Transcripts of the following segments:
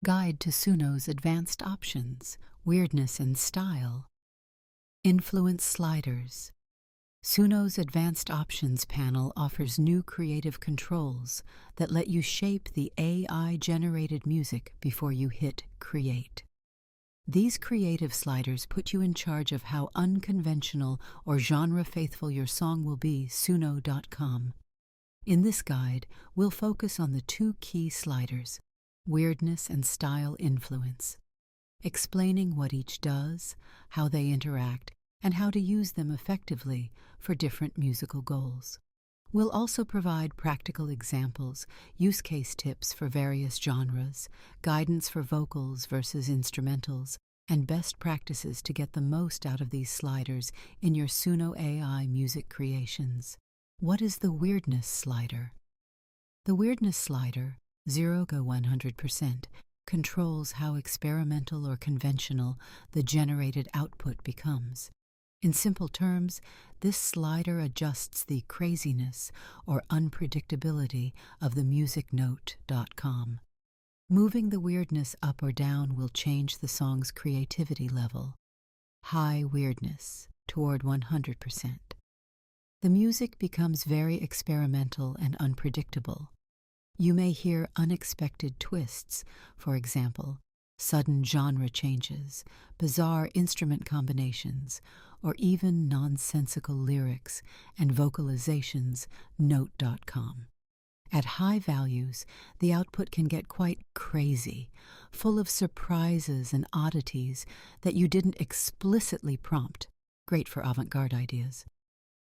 Guide to Suno's Advanced Options, Weirdness and Style. Influence Sliders. Suno's Advanced Options panel offers new creative controls that let you shape the AI-generated music before you hit Create. These creative sliders put you in charge of how unconventional or genre-faithful your song will be. Suno.com. In this guide, we'll focus on the two key sliders, weirdness and style influence, explaining what each does, how they interact, and how to use them effectively for different musical goals. We'll also provide practical examples, use case tips for various genres, guidance for vocals versus instrumentals, and best practices to get the most out of these sliders in your Suno AI music creations. What is the weirdness slider? The weirdness slider, 0–100%, controls how experimental or conventional the generated output becomes. In simple terms, this slider adjusts the craziness or unpredictability of the music note.com. Moving the weirdness up or down will change the song's creativity level. High weirdness, toward 100%. The music becomes very experimental and unpredictable. You may hear unexpected twists, for example, sudden genre changes, bizarre instrument combinations, or even nonsensical lyrics and vocalizations. Note.com. At high values, the output can get quite crazy, full of surprises and oddities that you didn't explicitly prompt. Great for avant-garde ideas.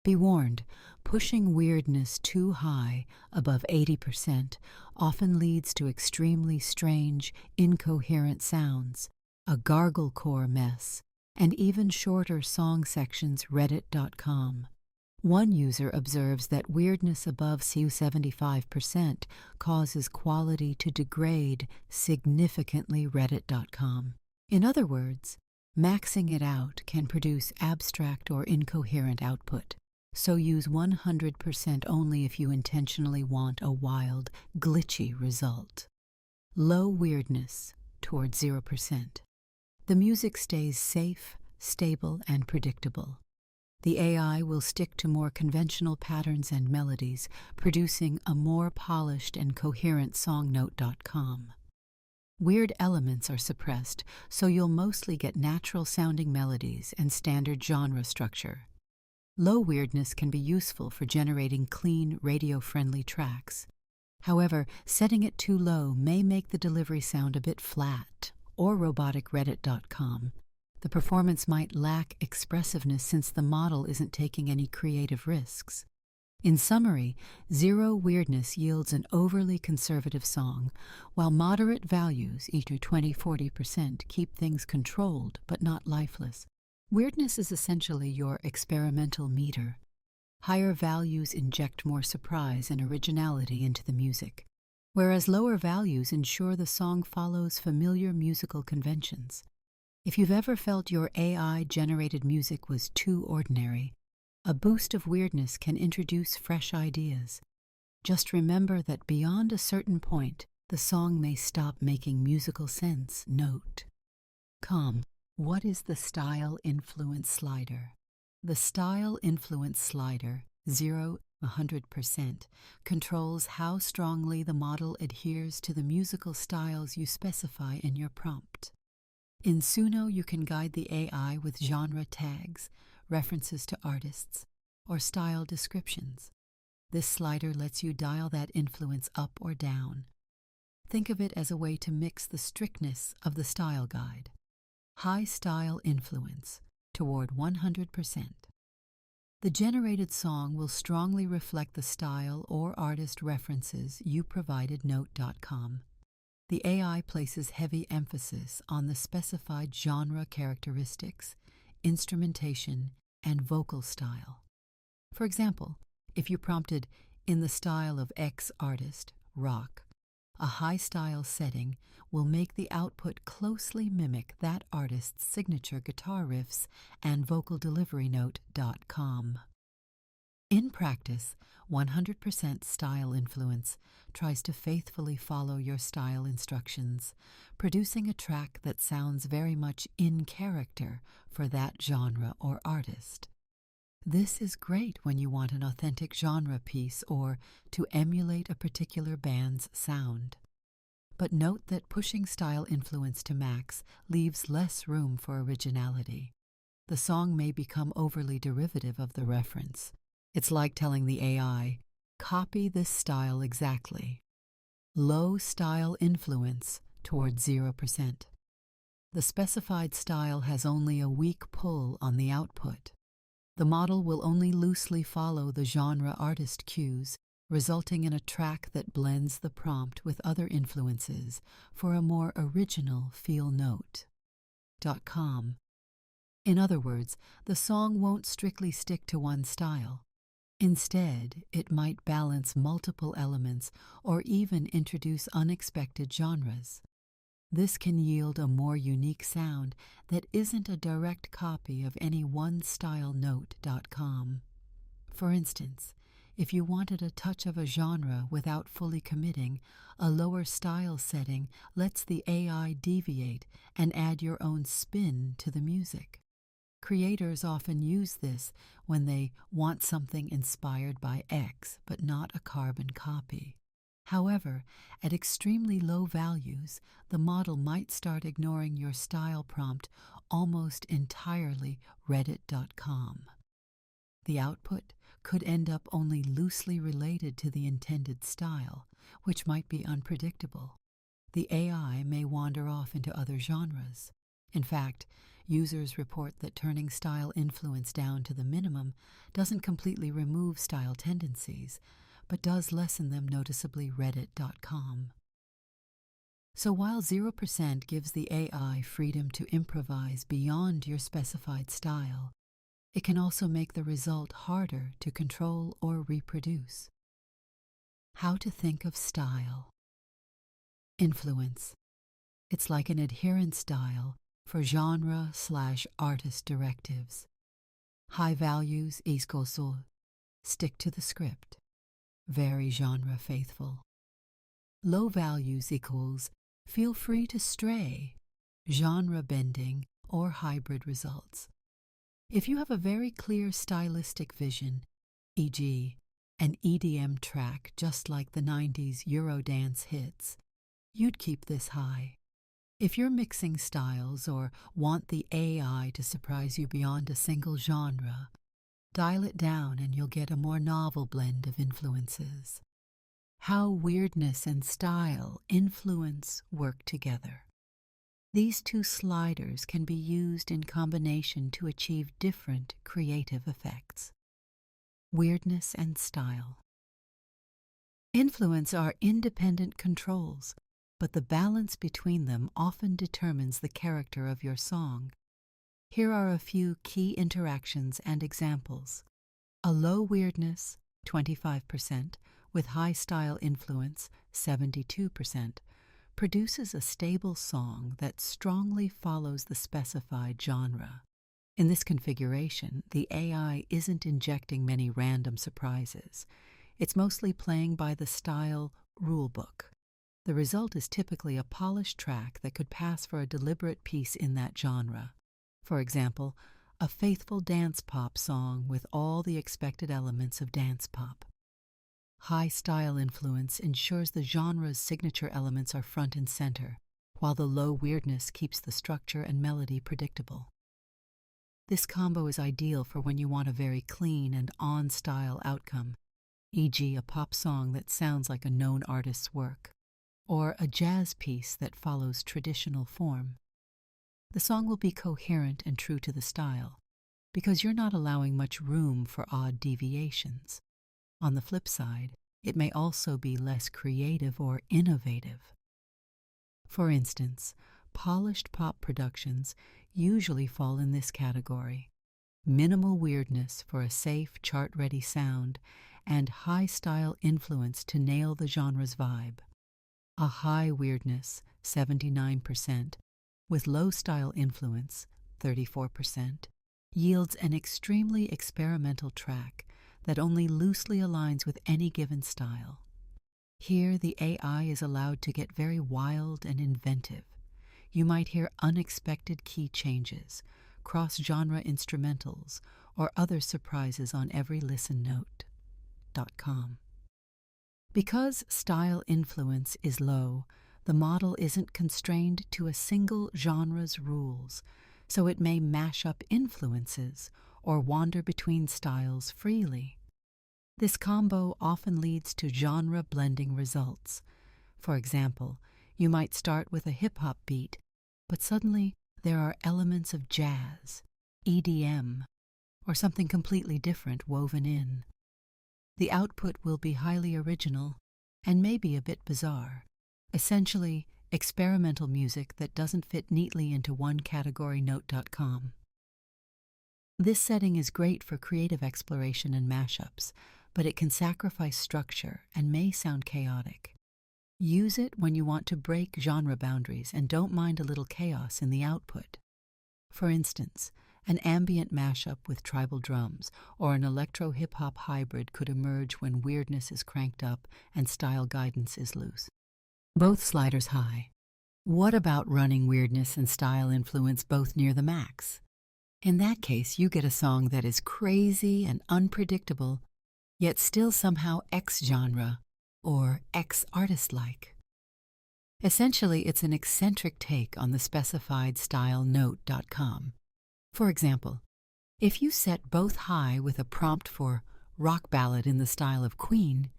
Be warned, pushing weirdness too high, above 80%, often leads to extremely strange, incoherent sounds, a garglecore mess, and even shorter song sections. Reddit.com. One user observes that weirdness above 75% causes quality to degrade significantly. Reddit.com. In other words, maxing it out can produce abstract or incoherent output. So use 100% only if you intentionally want a wild, glitchy result. Low weirdness, toward 0%. The music stays safe, stable, and predictable. The AI will stick to more conventional patterns and melodies, producing a more polished and coherent song. Note.com. Weird elements are suppressed, so you'll mostly get natural-sounding melodies and standard genre structure. Low weirdness can be useful for generating clean, radio-friendly tracks. However, setting it too low may make the delivery sound a bit flat or robotic. Reddit.com. The performance might lack expressiveness since the model isn't taking any creative risks. In summary, zero weirdness yields an overly conservative song, while moderate values, each 20–40%, keep things controlled but not lifeless. Weirdness is essentially your experimental meter. Higher values inject more surprise and originality into the music, whereas lower values ensure the song follows familiar musical conventions. If you've ever felt your AI-generated music was too ordinary, a boost of weirdness can introduce fresh ideas. Just remember that beyond a certain point, the song may stop making musical sense. Note.com. What is the style influence slider? The style influence slider, 0–100%, controls how strongly the model adheres to the musical styles you specify in your prompt. In Suno, you can guide the AI with genre tags, references to artists, or style descriptions. This slider lets you dial that influence up or down. Think of it as a way to mix the strictness of the style guide. High style influence, toward 100%. The generated song will strongly reflect the style or artist references you provided. Note.com. The AI places heavy emphasis on the specified genre characteristics, instrumentation, and vocal style. For example, if you prompted "in the style of X artist, rock," a high-style setting will make the output closely mimic that artist's signature guitar riffs and vocal delivery. Note.com. In practice, 100% style influence tries to faithfully follow your style instructions, producing a track that sounds very much in character for that genre or artist. This is great when you want an authentic genre piece or to emulate a particular band's sound. But note that pushing style influence to max leaves less room for originality. The song may become overly derivative of the reference. It's like telling the AI, copy this style exactly. Low style influence toward 0%. The specified style has only a weak pull on the output. The model will only loosely follow the genre artist cues, resulting in a track that blends the prompt with other influences for a more original feel note. .com. In other words, the song won't strictly stick to one style. Instead, it might balance multiple elements or even introduce unexpected genres. This can yield a more unique sound that isn't a direct copy of any one-style note.com. For instance, if you wanted a touch of a genre without fully committing, a lower style setting lets the AI deviate and add your own spin to the music. Creators often use this when they want something inspired by X but not a carbon copy. However, at extremely low values, the model might start ignoring your style prompt almost entirely reddit.com. The output could end up only loosely related to the intended style, which might be unpredictable. The AI may wander off into other genres. In fact, users report that turning style influence down to the minimum doesn't completely remove style tendencies, but does lessen them noticeably reddit.com. So while 0% gives the AI freedom to improvise beyond your specified style, it can also make the result harder to control or reproduce. How to think of style. Influence. It's like an adherence dial for genre/artist directives. High values iskoso, stick to the script. Very genre faithful. Low values equals feel free to stray, genre bending or hybrid results. If you have a very clear stylistic vision, e.g., an EDM track just like the 90s Eurodance hits, you'd keep this high. If you're mixing styles or want the AI to surprise you beyond a single genre, dial it down and you'll get a more novel blend of influences. How weirdness and style influence work together. These two sliders can be used in combination to achieve different creative effects. Weirdness and style. Influence are independent controls, but the balance between them often determines the character of your song. Here are a few key interactions and examples. A low weirdness, 25%, with high style influence, 72%, produces a stable song that strongly follows the specified genre. In this configuration, the AI isn't injecting many random surprises. It's mostly playing by the style rulebook. The result is typically a polished track that could pass for a deliberate piece in that genre. For example, a faithful dance pop song with all the expected elements of dance pop. High style influence ensures the genre's signature elements are front and center, while the low weirdness keeps the structure and melody predictable. This combo is ideal for when you want a very clean and on-style outcome, e.g. a pop song that sounds like a known artist's work, or a jazz piece that follows traditional form. The song will be coherent and true to the style, because you're not allowing much room for odd deviations. On the flip side, it may also be less creative or innovative. For instance, polished pop productions usually fall in this category: minimal weirdness for a safe, chart-ready sound, and high-style influence to nail the genre's vibe. A high weirdness, 79%, with low-style influence, 34%, yields an extremely experimental track that only loosely aligns with any given style. Here, the AI is allowed to get very wild and inventive. You might hear unexpected key changes, cross-genre instrumentals, or other surprises on every listen note.com. Because style influence is low, the model isn't constrained to a single genre's rules, so it may mash up influences or wander between styles freely. This combo often leads to genre-blending results. For example, you might start with a hip-hop beat, but suddenly there are elements of jazz, EDM, or something completely different woven in. The output will be highly original and maybe a bit bizarre, essentially experimental music that doesn't fit neatly into one category note.com. This setting is great for creative exploration and mashups, but it can sacrifice structure and may sound chaotic. Use it when you want to break genre boundaries and don't mind a little chaos in the output. For instance, an ambient mashup with tribal drums or an electro-hip-hop hybrid could emerge when weirdness is cranked up and style guidance is loose. Both sliders high. What about running weirdness and style influence both near the max? In that case, you get a song that is crazy and unpredictable, yet still somehow X-genre or X-artist-like. Essentially, it's an eccentric take on the specified style note.com. For example, if you set both high with a prompt for rock ballad in the style of Queen,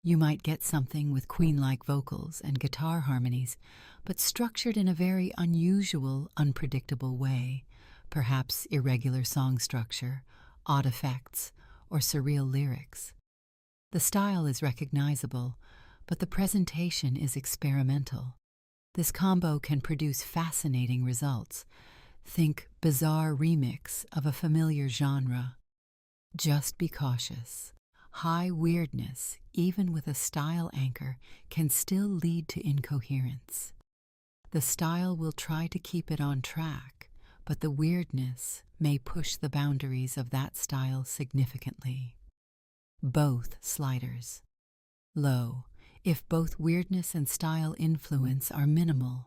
you might get something with Queen-like vocals and guitar harmonies, but structured in a very unusual, unpredictable way, perhaps irregular song structure, odd effects, or surreal lyrics. The style is recognizable, but the presentation is experimental. This combo can produce fascinating results. Think bizarre remix of a familiar genre. Just be cautious. High weirdness, even with a style anchor, can still lead to incoherence. The style will try to keep it on track, but the weirdness may push the boundaries of that style significantly. Both sliders. Low, if both weirdness and style influence are minimal.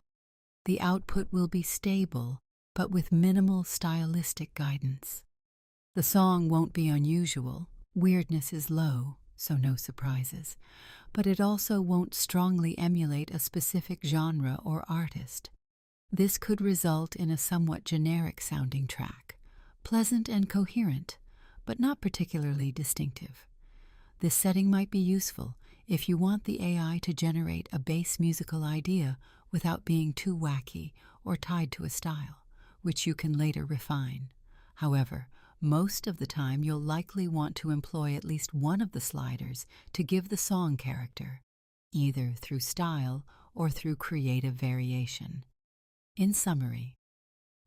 The output will be stable, but with minimal stylistic guidance. The song won't be unusual. Weirdness is low, so no surprises, but it also won't strongly emulate a specific genre or artist. This could result in a somewhat generic-sounding track, pleasant and coherent, but not particularly distinctive. This setting might be useful if you want the AI to generate a base musical idea without being too wacky or tied to a style, which you can later refine. However, most of the time you'll likely want to employ at least one of the sliders to give the song character, either through style or through creative variation. In summary,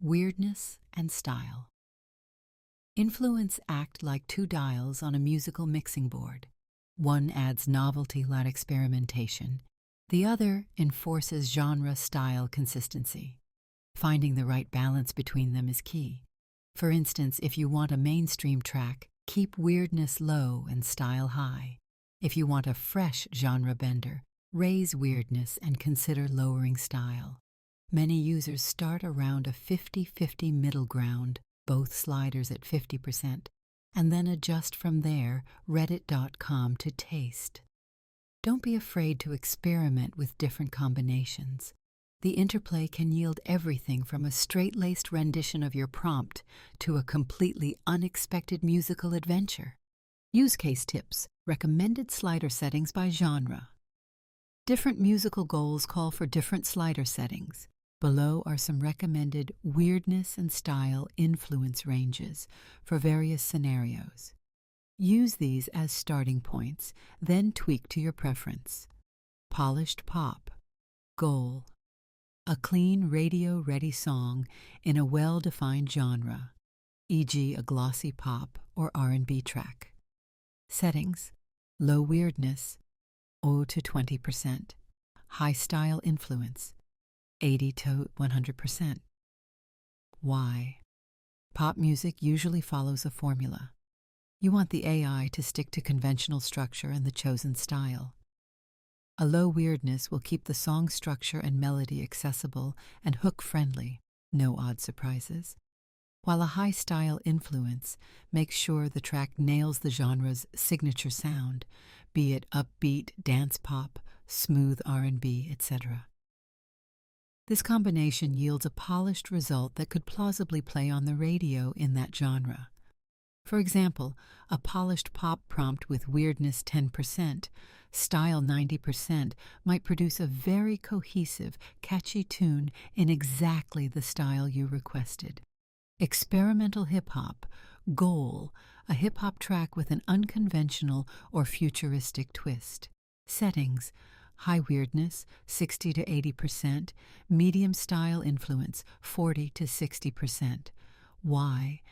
weirdness and style. Influence act like two dials on a musical mixing board. One adds novelty-led experimentation. The other enforces genre-style consistency. Finding the right balance between them is key. For instance, if you want a mainstream track, keep weirdness low and style high. If you want a fresh genre bender, raise weirdness and consider lowering style. Many users start around a 50-50 middle ground, both sliders at 50%, and then adjust from there, reddit.com to taste. Don't be afraid to experiment with different combinations. The interplay can yield everything from a straight-laced rendition of your prompt to a completely unexpected musical adventure. Use case tips, recommended slider settings by genre. Different musical goals call for different slider settings. Below are some recommended weirdness and style influence ranges for various scenarios. Use these as starting points, then tweak to your preference. Polished pop. Goal: a clean radio-ready song in a well-defined genre, e.g. a glossy pop or R&B track. Settings: low weirdness, 0 to 20%. High style influence, 80 to 100%. Why? Pop music usually follows a formula. You want the AI to stick to conventional structure and the chosen style. A low weirdness will keep the song structure and melody accessible and hook-friendly, no odd surprises, while a high style influence makes sure the track nails the genre's signature sound, be it upbeat, dance pop, smooth R&B, etc. This combination yields a polished result that could plausibly play on the radio in that genre. For example, a polished pop prompt with weirdness 10%, style 90% might produce a very cohesive, catchy tune in exactly the style you requested. Experimental hip-hop, Goal, a hip-hop track with an unconventional or futuristic twist. Settings: high weirdness, 60 to 80%, medium style influence, 40 to 60%. Why?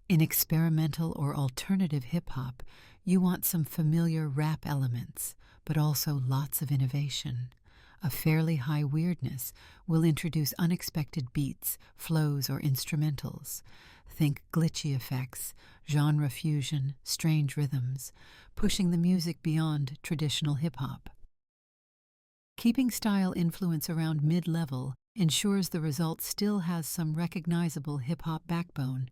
In experimental or alternative hip-hop, you want some familiar rap elements, but also lots of innovation. A fairly high weirdness will introduce unexpected beats, flows, or instrumentals. Think glitchy effects, genre fusion, strange rhythms, pushing the music beyond traditional hip-hop. Keeping style influence around mid-level ensures the result still has some recognizable hip-hop backbone,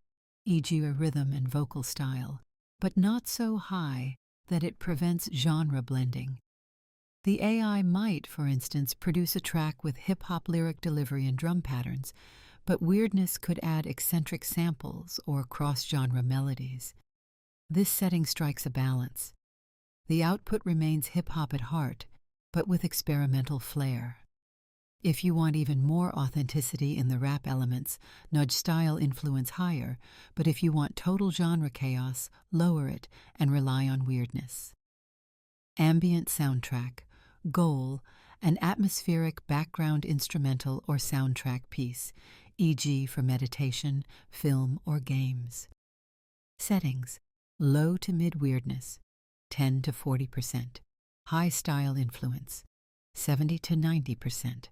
e.g. a rhythm and vocal style, but not so high that it prevents genre blending. The AI might, for instance, produce a track with hip-hop lyric delivery and drum patterns, but weirdness could add eccentric samples or cross-genre melodies. This setting strikes a balance. The output remains hip-hop at heart, but with experimental flair. If you want even more authenticity in the rap elements, nudge style influence higher, but if you want total genre chaos, lower it and rely on weirdness. Ambient soundtrack, Goal, an atmospheric background instrumental or soundtrack piece, e.g. for meditation, film, or games. Settings: low to mid weirdness, 10 to 40%. High style influence, 70 to 90%.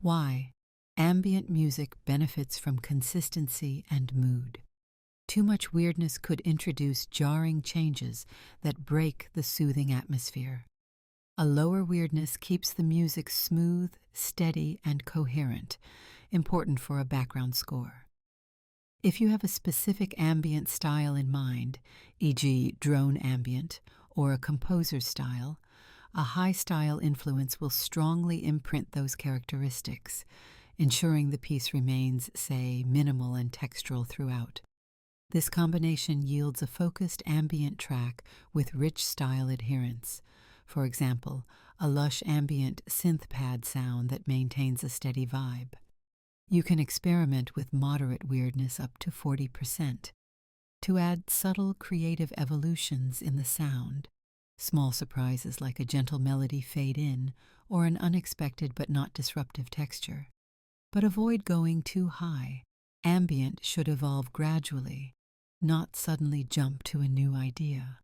Why? Ambient music benefits from consistency and mood. Too much weirdness could introduce jarring changes that break the soothing atmosphere. A lower weirdness keeps the music smooth, steady, and coherent, important for a background score. If you have a specific ambient style in mind, e.g. drone ambient, or a composer's style, a high style influence will strongly imprint those characteristics, ensuring the piece remains, say, minimal and textural throughout. This combination yields a focused ambient track with rich style adherence. For example, a lush ambient synth pad sound that maintains a steady vibe. You can experiment with moderate weirdness up to 40% to add subtle creative evolutions in the sound. Small surprises like a gentle melody fade in or an unexpected but not disruptive texture. But avoid going too high. Ambient should evolve gradually, not suddenly jump to a new idea.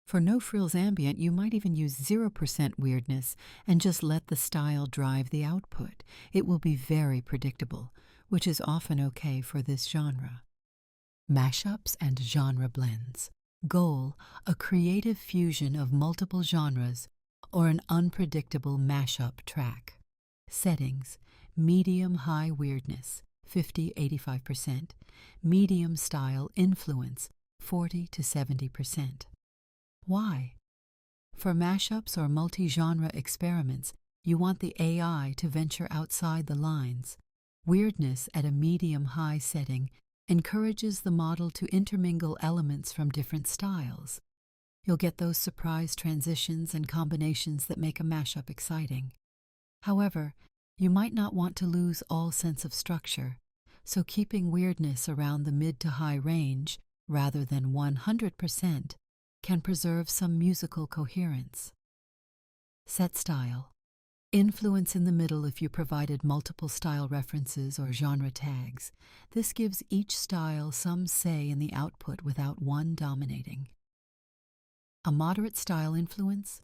For no-frills ambient, you might even use 0% weirdness and just let the style drive the output. It will be very predictable, which is often okay for this genre. Mashups and genre blends. Goal, a creative fusion of multiple genres or an unpredictable mashup track. Settings: medium-high weirdness, 50–85%, medium style influence, 40 to 70%. Why? For mashups or multi-genre experiments, you want the AI to venture outside the lines. Weirdness at a medium-high setting encourages the model to intermingle elements from different styles. You'll get those surprise transitions and combinations that make a mashup exciting. However, you might not want to lose all sense of structure, so keeping weirdness around the mid to high range, rather than 100%, can preserve some musical coherence. Set style. Influence in the middle if you provided multiple style references or genre tags. This gives each style some say in the output without one dominating. A moderate style influence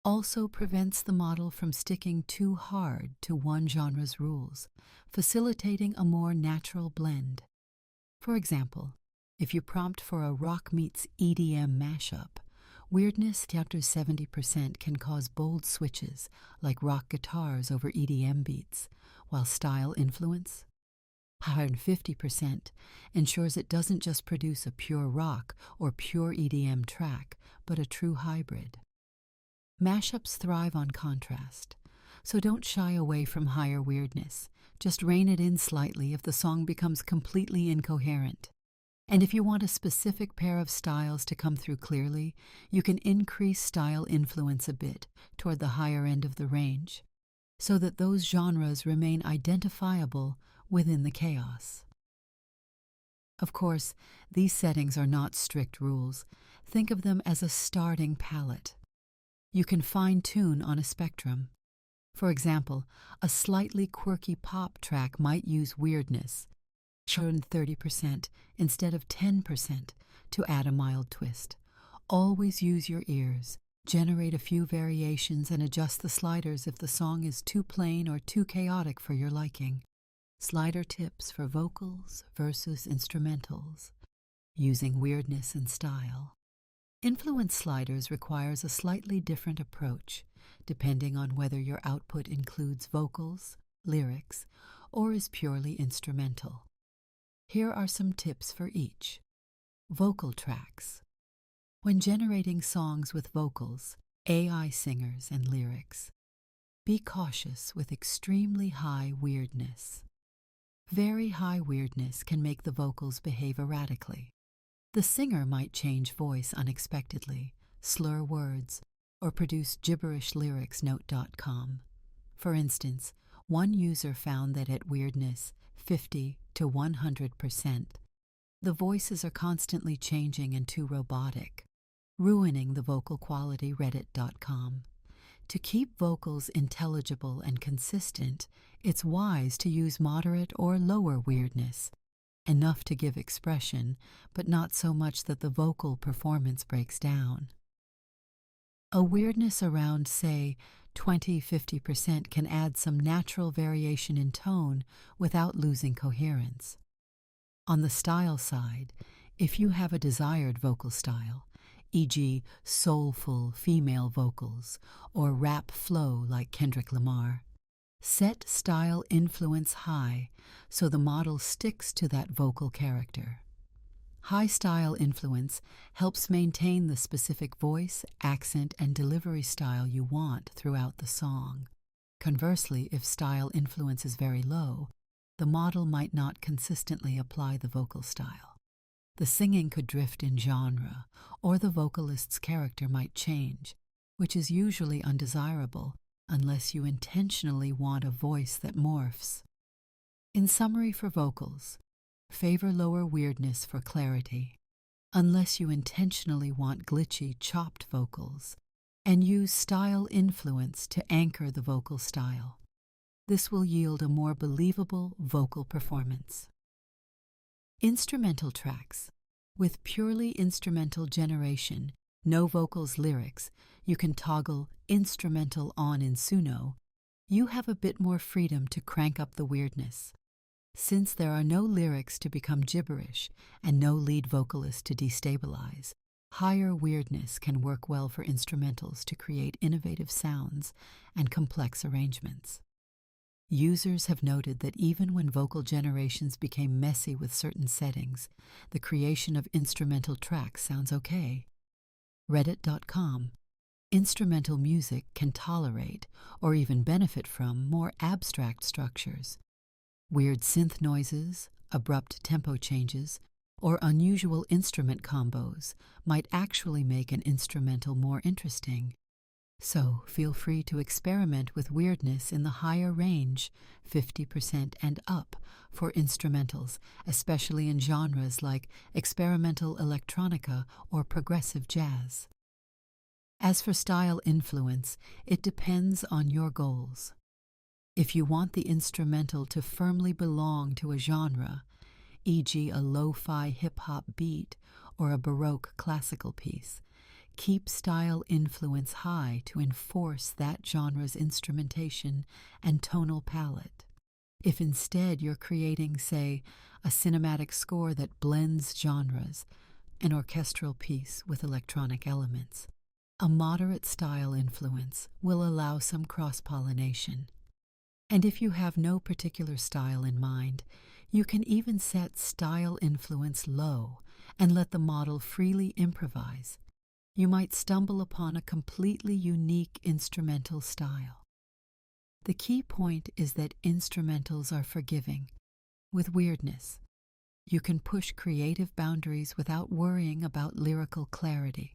also prevents the model from sticking too hard to one genre's rules, facilitating a more natural blend. For example, If you prompt for a rock meets EDM mashup, weirdness down to 70% can cause bold switches like rock guitars over EDM beats, while style influence, 150%, ensures it doesn't just produce a pure rock or pure EDM track, but a true hybrid. Mashups thrive on contrast, so don't shy away from higher weirdness. Just rein it in slightly if the song becomes completely incoherent. And if you want a specific pair of styles to come through clearly, you can increase style influence a bit toward the higher end of the range, so that those genres remain identifiable within the chaos. Of course, these settings are not strict rules. Think of them as a starting palette. You can fine-tune on a spectrum. For example, a slightly quirky pop track might use weirdness, shown 30% instead of 10%, to add a mild twist. Always use your ears. Generate a few variations and adjust the sliders if the song is too plain or too chaotic for your liking. Slider tips for vocals versus instrumentals, using weirdness and style. Influence sliders requires a slightly different approach, depending on whether your output includes vocals, lyrics, or is purely instrumental. Here are some tips for each. Vocal tracks. When generating songs with vocals, AI singers, and lyrics, be cautious with extremely high weirdness. Very high weirdness can make the vocals behave erratically. The singer might change voice unexpectedly, slur words, or produce gibberish lyrics. Note.com. For instance, one user found that at weirdness 50 to 100%, the voices are constantly changing and too robotic, ruining the vocal quality. Reddit.com. To keep vocals intelligible and consistent, it's wise to use moderate or lower weirdness, enough to give expression, but not so much that the vocal performance breaks down. A weirdness around, say, 20–50% can add some natural variation in tone without losing coherence. On the style side, if you have a desired vocal style, e.g. soulful female vocals or rap flow like Kendrick Lamar, set style influence high so the model sticks to that vocal character. High style influence helps maintain the specific voice, accent, and delivery style you want throughout the song. Conversely, if style influence is very low, the model might not consistently apply the vocal style. The singing could drift in genre, or the vocalist's character might change, which is usually undesirable unless you intentionally want a voice that morphs. In summary for vocals, favor lower weirdness for clarity, unless you intentionally want glitchy, chopped vocals, and use style influence to anchor the vocal style. This will yield a more believable vocal performance. Instrumental tracks. With purely instrumental generation, no vocals lyrics, you can toggle instrumental on in Suno. You have a bit more freedom to crank up the weirdness. Since there are no lyrics to become gibberish and no lead vocalist to destabilize, higher weirdness can work well for instrumentals to create innovative sounds and complex arrangements. Users have noted that even when vocal generations became messy with certain settings, the creation of instrumental tracks sounds okay. Reddit.com. Instrumental music can tolerate, or even benefit from, more abstract structures. Weird synth noises, abrupt tempo changes, or unusual instrument combos might actually make an instrumental more interesting. So feel free to experiment with weirdness in the higher range, 50% and up, for instrumentals, especially in genres like experimental electronica or progressive jazz. As for style influence, it depends on your goals. If you want the instrumental to firmly belong to a genre, e.g. a lo-fi hip-hop beat or a Baroque classical piece, keep style influence high to enforce that genre's instrumentation and tonal palette. If instead you're creating, say, a cinematic score that blends genres, an orchestral piece with electronic elements, a moderate style influence will allow some cross-pollination. And if you have no particular style in mind, you can even set style influence low and let the model freely improvise. You might stumble upon a completely unique instrumental style. The key point is that instrumentals are forgiving. With Weirdness, you can push creative boundaries without worrying about lyrical clarity.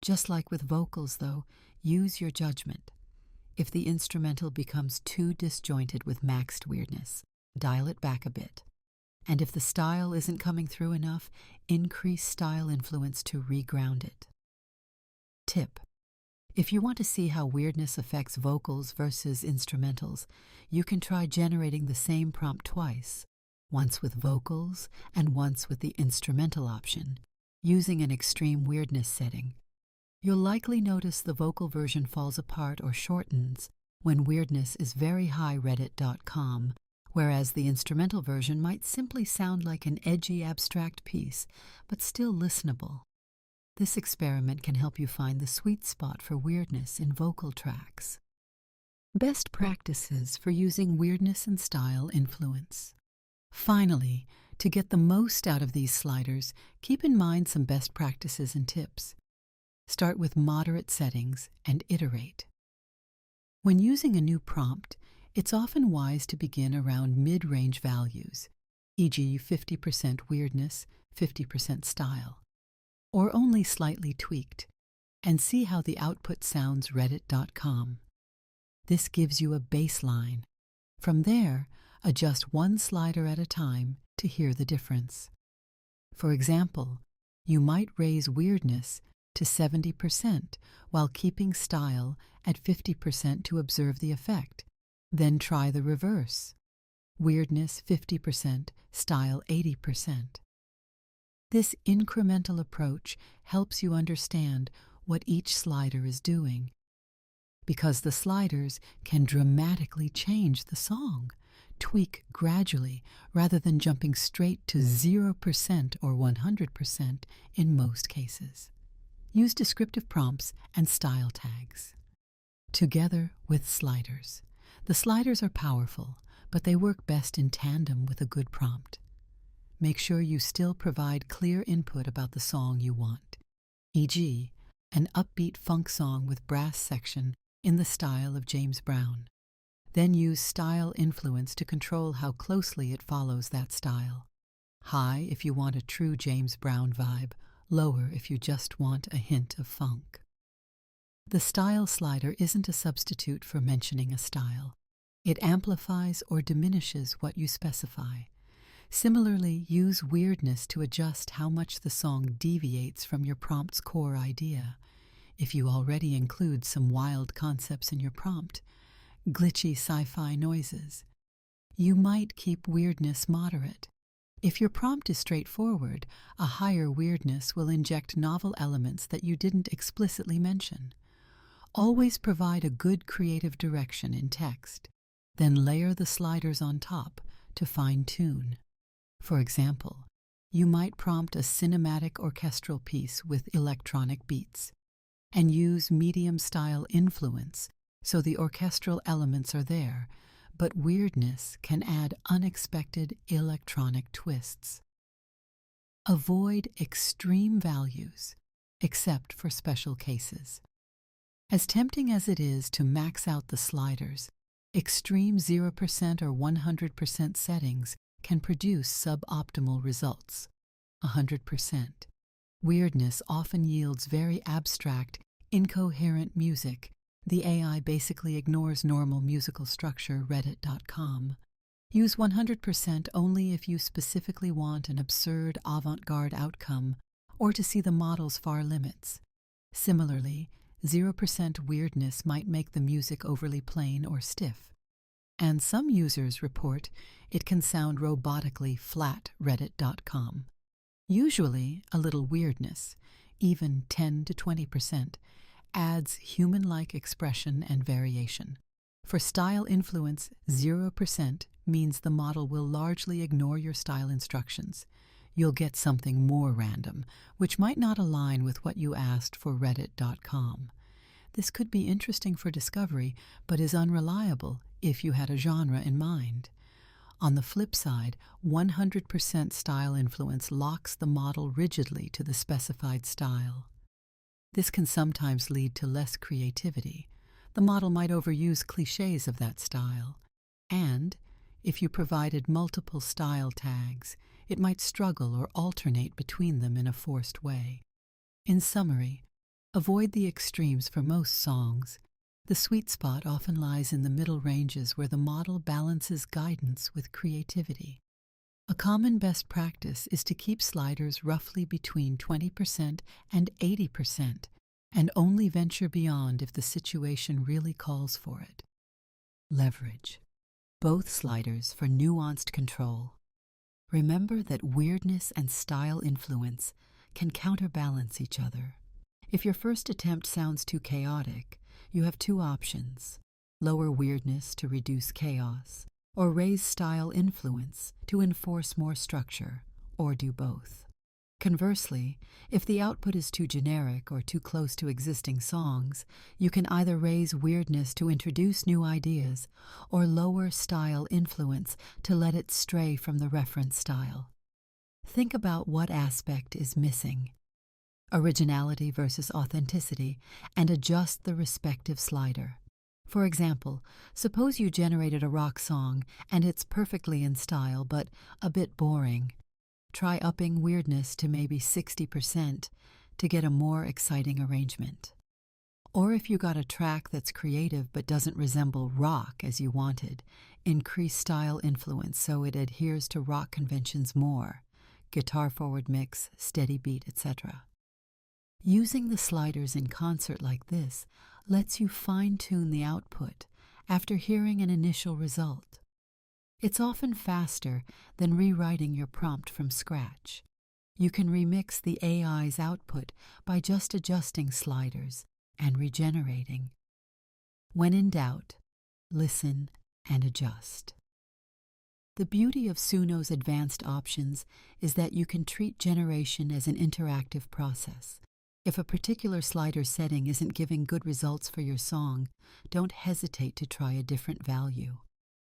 Just like with vocals, though, use your judgment. If the instrumental becomes too disjointed with maxed weirdness, dial it back a bit. And if the style isn't coming through enough, increase style influence to reground it. Tip: if you want to see how weirdness affects vocals versus instrumentals, you can try generating the same prompt twice, once with vocals and once with the instrumental option, using an extreme weirdness setting. You'll likely notice the vocal version falls apart or shortens when weirdness is very high reddit.com, whereas the instrumental version might simply sound like an edgy abstract piece, but still listenable. This experiment can help you find the sweet spot for weirdness in vocal tracks. Best practices for using weirdness and style influence. Finally, to get the most out of these sliders, keep in mind some best practices and tips. Start with moderate settings and iterate. When using a new prompt, it's often wise to begin around mid-range values, e.g. 50% weirdness, 50% style, or only slightly tweaked, and see how the output sounds reddit.com. This gives you a baseline. From there, adjust one slider at a time to hear the difference. For example, you might raise weirdness to 70% while keeping style at 50% to observe the effect. Then try the reverse. Weirdness 50%, style 80%. This incremental approach helps you understand what each slider is doing, because the sliders can dramatically change the song. Tweak gradually rather than jumping straight to 0% or 100% in most cases. Use descriptive prompts and style tags. Together with sliders. The sliders are powerful, but they work best in tandem with a good prompt. Make sure you still provide clear input about the song you want, e.g., an upbeat funk song with brass section in the style of James Brown. Then use style influence to control how closely it follows that style. High if you want a true James Brown vibe, lower if you just want a hint of funk. The style slider isn't a substitute for mentioning a style. It amplifies or diminishes what you specify. Similarly, use weirdness to adjust how much the song deviates from your prompt's core idea. If you already include some wild concepts in your prompt, glitchy sci-fi noises, you might keep weirdness moderate. If your prompt is straightforward, a higher weirdness will inject novel elements that you didn't explicitly mention. Always provide a good creative direction in text, then layer the sliders on top to fine-tune. For example, you might prompt a cinematic orchestral piece with electronic beats, and use medium-style influence so the orchestral elements are there, but weirdness can add unexpected electronic twists. Avoid extreme values, except for special cases. As tempting as it is to max out the sliders, extreme 0% or 100% settings can produce suboptimal results. 100%. Weirdness often yields very abstract, incoherent music. The AI basically ignores normal musical structure, reddit.com. Use 100% only if you specifically want an absurd avant-garde outcome or to see the model's far limits. Similarly, 0% weirdness might make the music overly plain or stiff. And some users report it can sound robotically flat, reddit.com. Usually, a little weirdness, even 10 to 20%, adds human-like expression and variation. For style influence, 0% means the model will largely ignore your style instructions. You'll get something more random, which might not align with what you asked for Reddit.com. This could be interesting for discovery, but is unreliable if you had a genre in mind. On the flip side, 100% style influence locks the model rigidly to the specified style. This can sometimes lead to less creativity. The model might overuse cliches of that style. And, if you provided multiple style tags, it might struggle or alternate between them in a forced way. In summary, avoid the extremes for most songs. The sweet spot often lies in the middle ranges where the model balances guidance with creativity. A common best practice is to keep sliders roughly between 20% and 80%, and only venture beyond if the situation really calls for it. Leverage both sliders for nuanced control. Remember that weirdness and style influence can counterbalance each other. If your first attempt sounds too chaotic, you have two options: lower weirdness to reduce chaos, or raise style influence to enforce more structure, or do both. Conversely, if the output is too generic or too close to existing songs, you can either raise weirdness to introduce new ideas, or lower style influence to let it stray from the reference style. Think about what aspect is missing, originality versus authenticity, and adjust the respective slider. For example, suppose you generated a rock song and it's perfectly in style but a bit boring. Try upping weirdness to maybe 60% to get a more exciting arrangement. Or if you got a track that's creative but doesn't resemble rock as you wanted, increase style influence so it adheres to rock conventions more: guitar forward mix, steady beat, etc. Using the sliders in concert like this lets you fine-tune the output after hearing an initial result. It's often faster than rewriting your prompt from scratch. You can remix the AI's output by just adjusting sliders and regenerating. When in doubt, listen and adjust. The beauty of Suno's advanced options is that you can treat generation as an interactive process. If a particular slider setting isn't giving good results for your song, don't hesitate to try a different value.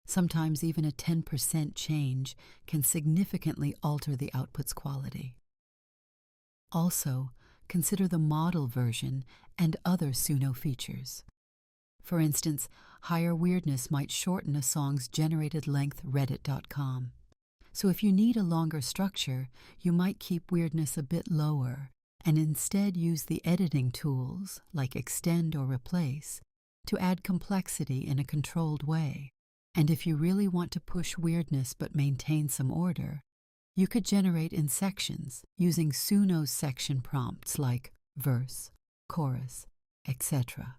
Sometimes even a 10% change can significantly alter the output's quality. Also, consider the model version and other Suno features. For instance, higher weirdness might shorten a song's generated length Reddit.com. So if you need a longer structure, you might keep weirdness a bit lower and instead use the editing tools, like extend or replace, to add complexity in a controlled way. And if you really want to push weirdness but maintain some order, you could generate in sections using Suno's section prompts like verse, chorus, etc.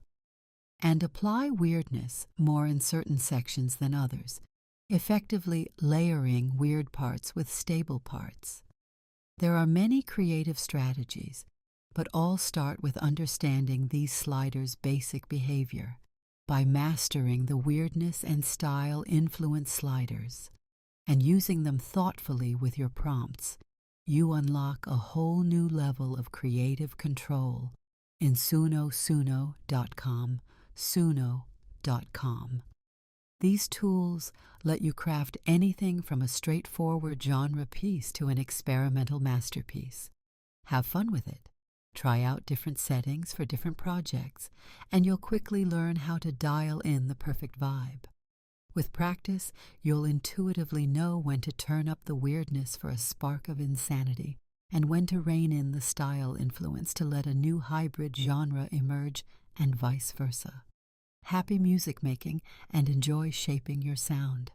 And apply weirdness more in certain sections than others, effectively layering weird parts with stable parts. There are many creative strategies, but all start with understanding these sliders' basic behavior. By mastering the weirdness and style influence sliders and using them thoughtfully with your prompts, you unlock a whole new level of creative control in Suno.com, Suno.com. These tools let you craft anything from a straightforward genre piece to an experimental masterpiece. Have fun with it. Try out different settings for different projects, and you'll quickly learn how to dial in the perfect vibe. With practice, you'll intuitively know when to turn up the weirdness for a spark of insanity, and when to rein in the style influence to let a new hybrid genre emerge, and vice versa. Happy music making, and enjoy shaping your sound.